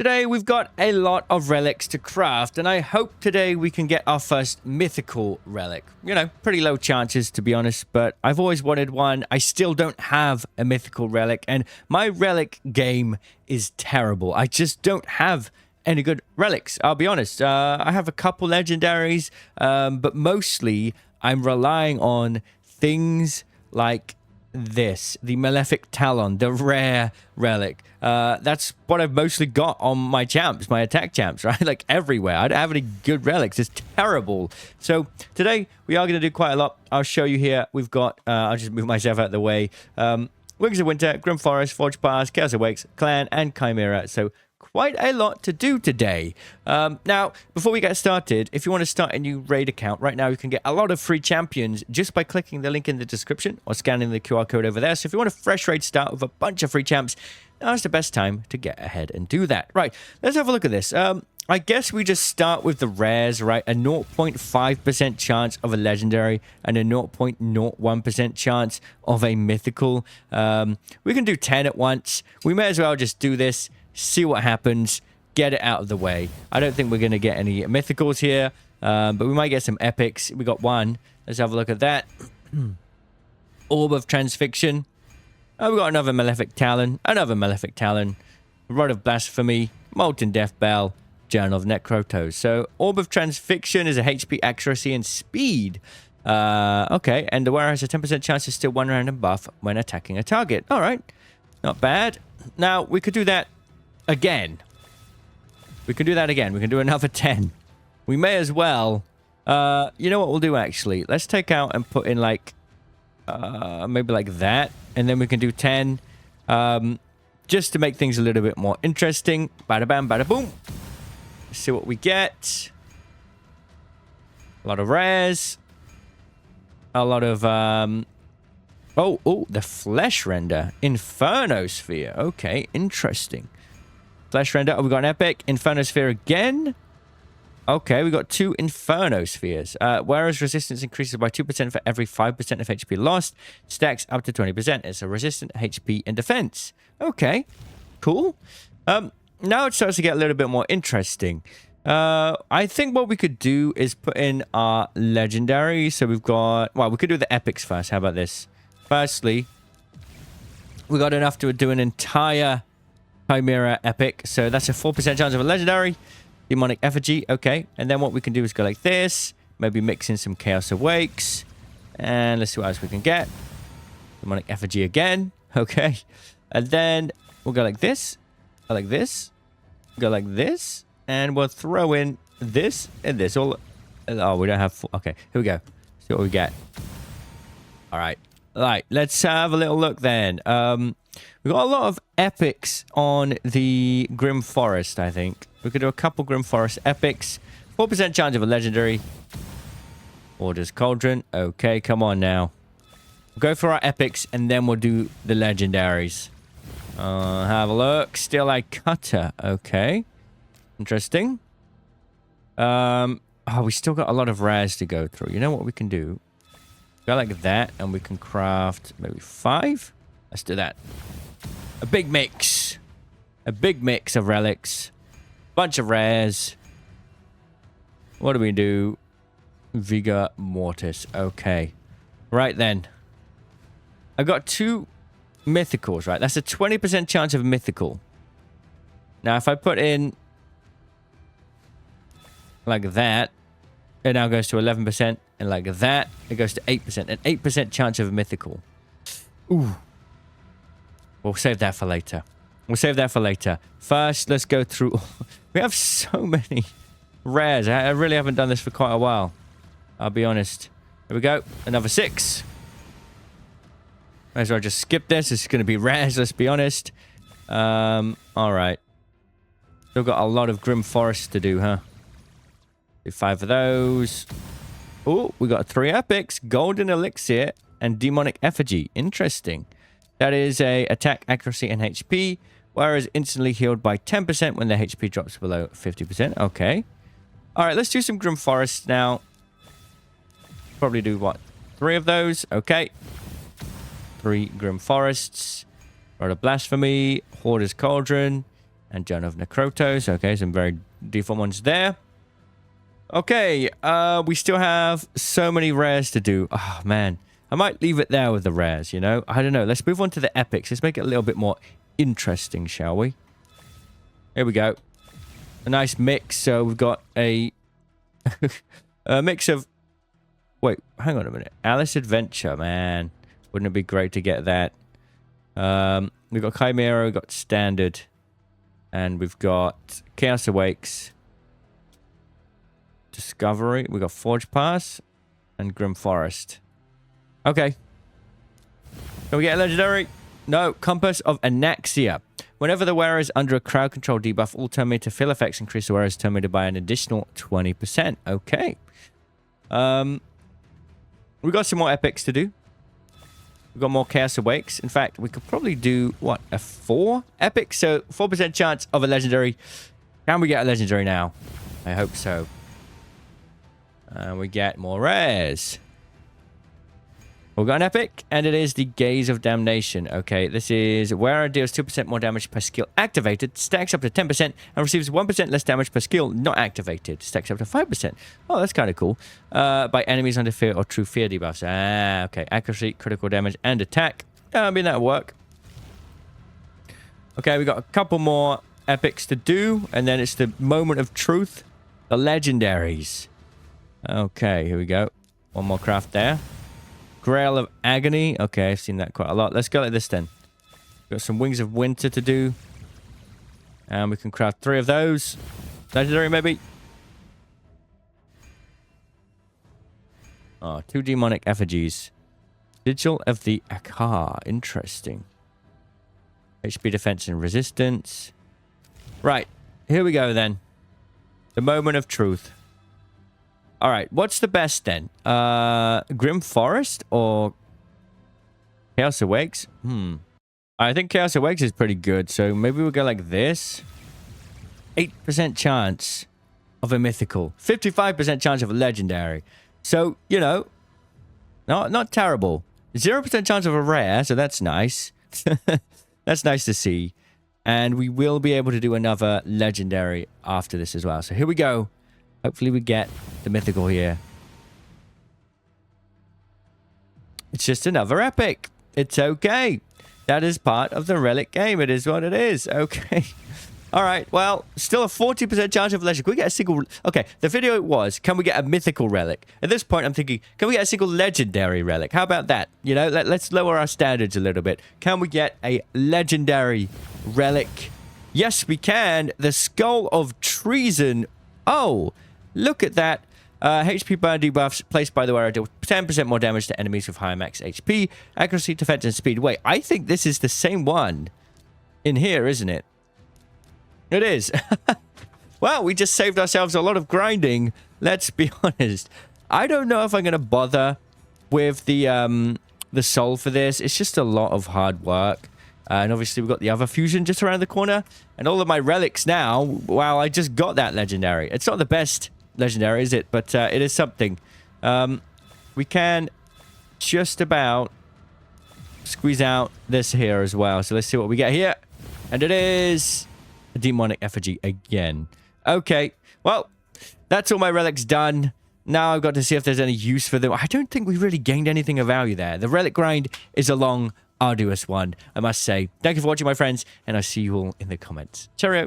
Today we've got a lot of relics to craft, and I hope today we can get our first mythical relic. You know, pretty low chances to be honest, but I've always wanted one. I still don't have a mythical relic, and my relic game is terrible. I just don't have any good relics, I'll be honest. I have a couple legendaries, but mostly I'm relying on things like this, the Malefic Talon, the rare relic. That's what I've mostly got on my champs, my attack champs, right? Like everywhere. I don't have any good relics. It's terrible. So today we are going to do quite a lot. I'll show you here. We've got, I'll just move myself out of the way. Wings of Winter, Grim Forest, Forge Pass, Chaos Awakes, Clan, and Chimera. So quite a lot to do today. Now, before we get started, if you want to start a new raid account, right now you can get a lot of free champions just by clicking the link in the description or scanning the QR code over there. So if you want a fresh raid start with a bunch of free champs, now's the best time to get ahead and do that. Right, let's have a look at this. I guess we just start with the rares, right? A 0.5% chance of a legendary and a 0.01% chance of a mythical. We can do 10 at once. We may as well just do this, see what happens, get it out of the way. I don't think we're going to get any mythicals here, but we might get some epics. We got one. Let's have a look at that. Orb of Transfixion. Oh, we got another Malefic Talon. Another Malefic Talon. Rod of Blasphemy. Molten Death Bell. Journal of Necrotos. So, Orb of Transfixion is a HP accuracy and speed. Okay, and the wearer has a 10% chance to steal one random buff when attacking a target. All right, not bad. Now, we could do that again. We can do that again. We can do another 10. We may as well. You know what we'll do, actually? Let's take out and put in, like, maybe like that. And then we can do 10. Just to make things a little bit more interesting. Bada bam, bada boom. Let's see what we get. A lot of rares. A lot of, Oh, the Flesh Render. Inferno Sphere. Okay, interesting. Flesh Render. Oh, we got an epic. Inferno Sphere again. Okay, we got 2 Inferno Spheres. Whereas resistance increases by 2% for every 5% of HP lost. Stacks up to 20%. It's a resistant HP and defense. Okay, cool. Now it starts to get a little bit more interesting. I think what we could do is put in our legendary. So we've got... Well, we could do the epics first. How about this? Firstly, we got enough to do an entire Chimera epic. So that's a 4% chance of a legendary. Demonic Effigy. Okay. And then what we can do is go like this. Maybe mix in some Chaos Awakes. And let's see what else we can get. Demonic Effigy again. Okay. And then we'll go like this. Go like this. Go like this. And we'll throw in this and this. All. Oh, we don't have... Okay. Here we go. See what we get. All right. Right, let's have a little look then. We've got a lot of epics on the Grim Forest, I think. We could do a couple Grim Forest epics. 4% chance of a legendary. Order's Cauldron. Okay, come on now. We'll go for our epics, and then we'll do the legendaries. Have a look. Still Eye Cutter. Okay. Interesting. Oh, we still got a lot of rares to go through. You know what we can do? Go like that, and we can craft maybe 5. Let's do that. A big mix. A big mix of relics. Bunch of rares. What do we do? Vigor Mortis. Okay. Right then. I got 2 mythicals, right? That's a 20% chance of a mythical. Now, if I put in like that, it now goes to 11%. And like that, it goes to 8%. An 8% chance of a mythical. Ooh. We'll save that for later. We'll save that for later. First, let's go through... We have so many rares. I really haven't done this for quite a while. I'll be honest. Here we go. Another 6. Might as well just skip this. It's going to be rares, let's be honest. Alright. Still got a lot of Grim Forest to do, huh? Do 5 of those. Oh, we got 3 epics, Golden Elixir, and Demonic Effigy. Interesting. That is a attack, accuracy, and HP, whereas instantly healed by 10% when the HP drops below 50%. Okay. All right, let's do some Grim Forest now. Probably do, what, 3 of those? Okay. 3 Grim Forests. Rod of Blasphemy, Hoarder's Cauldron, And John of Necrotos. Okay, some very default ones there. Okay, we still have so many rares to do. Oh, man. I might leave it there with the rares, you know? I don't know. Let's move on to the epics. Let's make it a little bit more interesting, shall we? Here we go. A nice mix. So we've got a, a mix of... Wait, hang on a minute. Alice Adventure, man. Wouldn't it be great to get that? We've got Chimera, we've got Standard, and we've got Chaos Awakes, Discovery, we've got Forge Pass, and Grim Forest. Okay. Can we get a legendary? No. Compass of Anaxia. Whenever the wearer is under a crowd control debuff, all terminator fill effects increase the wearer's terminator by an additional 20%. Okay. We've got some more epics to do. We've got more Chaos Awakes. In fact, we could probably do, what, a 4 epic? So 4% chance of a legendary. Can we get a legendary now? I hope so. And we get more rares. We've got an epic, and it is the Gaze of Damnation. Okay, this is wearer deals 2% more damage per skill activated, stacks up to 10%, and receives 1% less damage per skill not activated, stacks up to 5%. Oh, that's kind of cool. By enemies under fear or true fear debuffs. Ah, okay. Accuracy, critical damage, and attack. I mean, that'll work. Okay, we got a couple more epics to do, and then it's the moment of truth. The legendaries. Okay, here we go. One more craft there. Grail of Agony. Okay, I've seen that quite a lot. Let's go like this then. Got some Wings of Winter to do. And we can craft 3 of those. Legendary, maybe. Oh, 2 Demonic Effigies. Sigil of the Akar. Interesting. HP defense and resistance. Right. Here we go then. The moment of truth. All right, what's the best then? Grim Forest or Chaos Awakes? I think Chaos Awakes is pretty good, so maybe we'll go like this. 8% chance of a mythical. 55% chance of a legendary. So, you know, not terrible. 0% chance of a rare, so that's nice. That's nice to see. And we will be able to do another legendary after this as well. So here we go. Hopefully we get the mythical here. It's just another epic. It's okay. That is part of the Relic game. It is what it is. Okay. All right. Well, still a 40% chance of legend. Can we get a single... Okay, the video was, can we get a mythical relic? At this point, I'm thinking, can we get a single legendary relic? How about that? You know, let's lower our standards a little bit. Can we get a legendary relic? Yes, we can. The Skull of Treason. Oh, look at that. HP burn debuffs placed by the wearer deal 10% more damage to enemies with higher max HP, accuracy, defense, and speed. Wait, I think this is the same one in here, isn't it? It is. Well, we just saved ourselves a lot of grinding. Let's be honest. I don't know if I'm going to bother with the soul for this. It's just a lot of hard work. And obviously, we've got the other fusion just around the corner. And all of my relics now, wow, I just got that legendary. It's not the best legendary, is it? But it is something. We can just about squeeze out this here as well. So let's see what we get here. And it is a demonic effigy again. Okay. Well, that's all my relics done. Now I've got to see if there's any use for them. I don't think we really gained anything of value there. The relic grind is a long, arduous one, I must say. Thank you for watching, my friends, and I'll see you all in the comments. Cheerio.